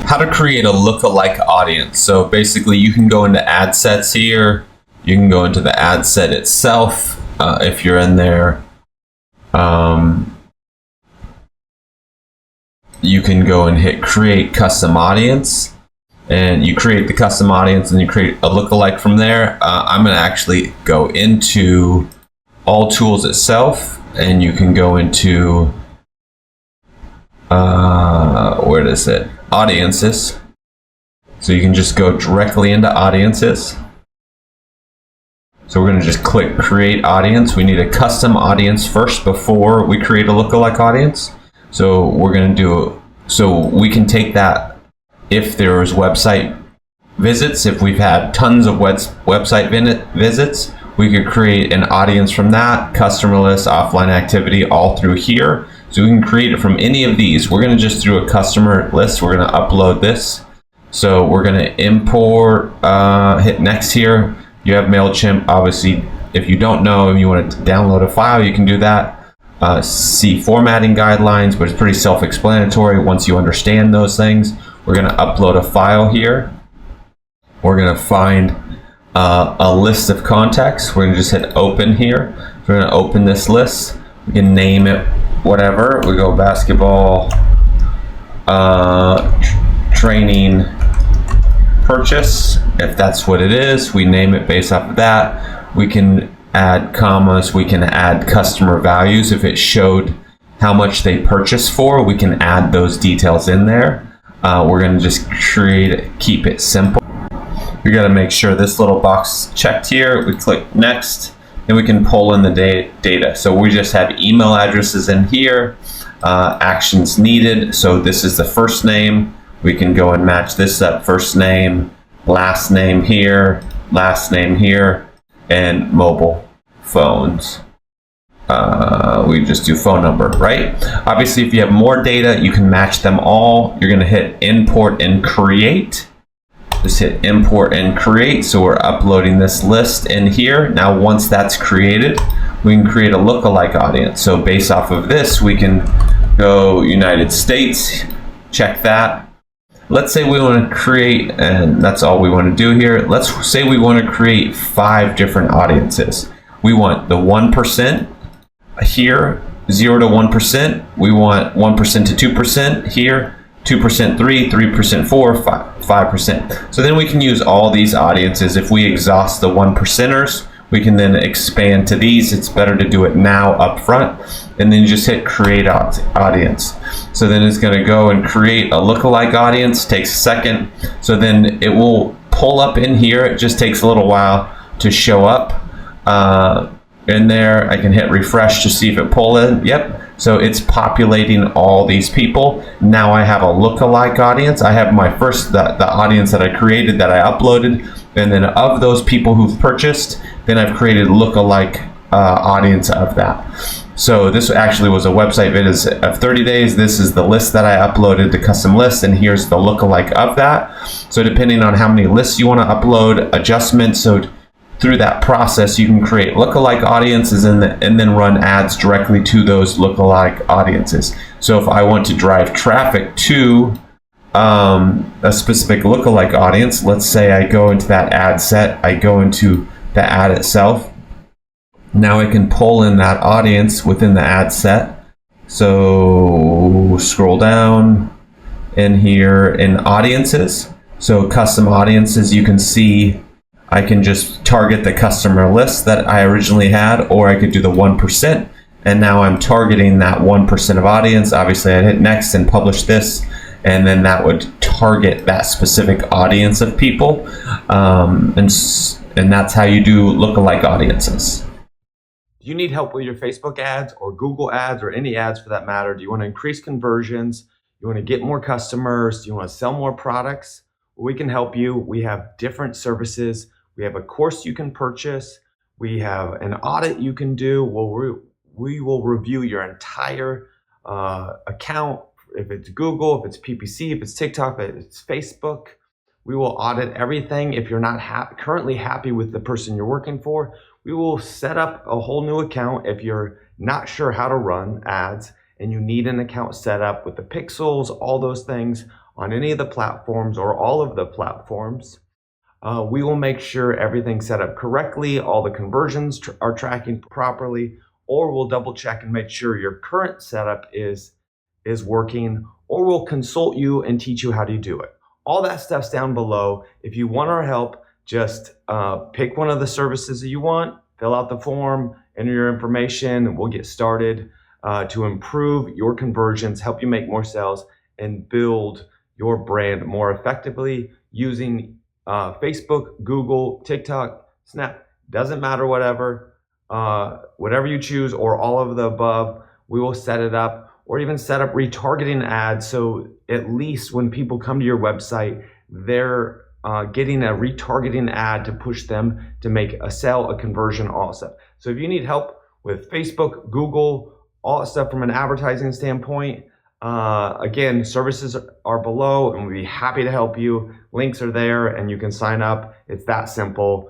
how to create a lookalike audience. So basically you can go into ad sets here. You can go into the ad set itself if you're in there. You can go and hit create custom audience, and you create the custom audience and you create a lookalike from there. I'm going to actually go into all tools itself, and you can go into where is it? Audiences. So you can just go directly into audiences. So we're going to just click create audience. We need a custom audience first before we create a lookalike audience. So we're going to do, so we can take that if there was website visits, if we've had tons of website visits, we could create an audience from that, customer list, offline activity, all through here. So we can create it from any of these. We're going to just do a customer list. We're going to upload this. So we're going to import, hit next here. You have MailChimp. Obviously, if you don't know, if you want to download a file, you can do that. See formatting guidelines, but it's pretty self-explanatory once you understand those things. We're going to upload a file here. We're going to find a list of contacts. We're going to just hit open here. We're going to open this list. We can name it whatever. We go basketball training purchase. If that's what it is, we name it based off of that. We can add commas. We can add customer values. If it showed how much they purchased for, we can add those details in there. We're going to just keep it simple. We got to make sure this little box checked here. We click next, and we can pull in the data. So we just have email addresses in here, actions needed. So this is the first name. We can go and match this up, first name, last name here, and mobile phones. We just do phone number, right? Obviously, if you have more data, you can match them all. You're going to hit import and create. Just hit import and create. So we're uploading this list in here. Now, once that's created, we can create a lookalike audience. So based off of this, we can go United States, check that. Let's say we want to create, and that's all we want to do here. Let's say we want to create 5 different audiences. We want the 1% here, 0 to 1%. We want 1% to 2% here, 2% 3, 3% 4, 5%. So then we can use all these audiences. If we exhaust the 1%ers, we can then expand to these. It's better to do it now up front, and then just hit create audience. So then it's going to go and create a lookalike audience. Takes a second. So then it will pull up in here. It just takes a little while to show up in there. I can hit refresh to see if it pull in. Yep. So it's populating all these people. Now I have a lookalike audience. I have my first, the audience that I created, that I uploaded. And then of those people who've purchased, then I've created lookalike audience of that. So this actually was a website visit of 30 days. This is the list that I uploaded, the custom list, and here's the lookalike of that. So depending on how many lists you want to upload, adjustments. So through that process, you can create lookalike audiences and then run ads directly to those lookalike audiences. So if I want to drive traffic to a specific lookalike audience, let's say I go into that ad set, I go into the ad itself. Now I can pull in that audience within the ad set. So scroll down in here in audiences. So custom audiences, you can see I can just target the customer list that I originally had, or I could do the 1%. And now I'm targeting that 1% of audience. Obviously I hit next and publish this, and then that would target that specific audience of people. And that's how you do lookalike audiences. Do you need help with your Facebook ads or Google ads or any ads for that matter? Do you want to increase conversions? You want to get more customers? Do you want to sell more products? We can help you. We have different services. We have a course you can purchase. We have an audit you can do. We will review your entire account. If it's Google, if it's PPC, if it's TikTok, if it's Facebook, we will audit everything. If you're not currently happy with the person you're working for, we will set up a whole new account. If you're not sure how to run ads and you need an account set up with the pixels, all those things, on any of the platforms or all of the platforms, we will make sure everything's set up correctly, all the conversions are tracking properly, or we'll double check and make sure your current setup is working, or we'll consult you and teach you how to do it. All that stuff's down below. If you want our help, just pick one of the services that you want, fill out the form, enter your information, and we'll get started to improve your conversions, help you make more sales, and build your brand more effectively using Facebook, Google, TikTok, Snap, doesn't matter, whatever you choose, or all of the above. We will set it up, or even set up retargeting ads, so at least when people come to your website, they're getting a retargeting ad to push them to make a sale, a conversion also. So if you need help with Facebook, Google, all that stuff from an advertising standpoint, again, services are below and we'll be happy to help you. Links are there and you can sign up. It's that simple.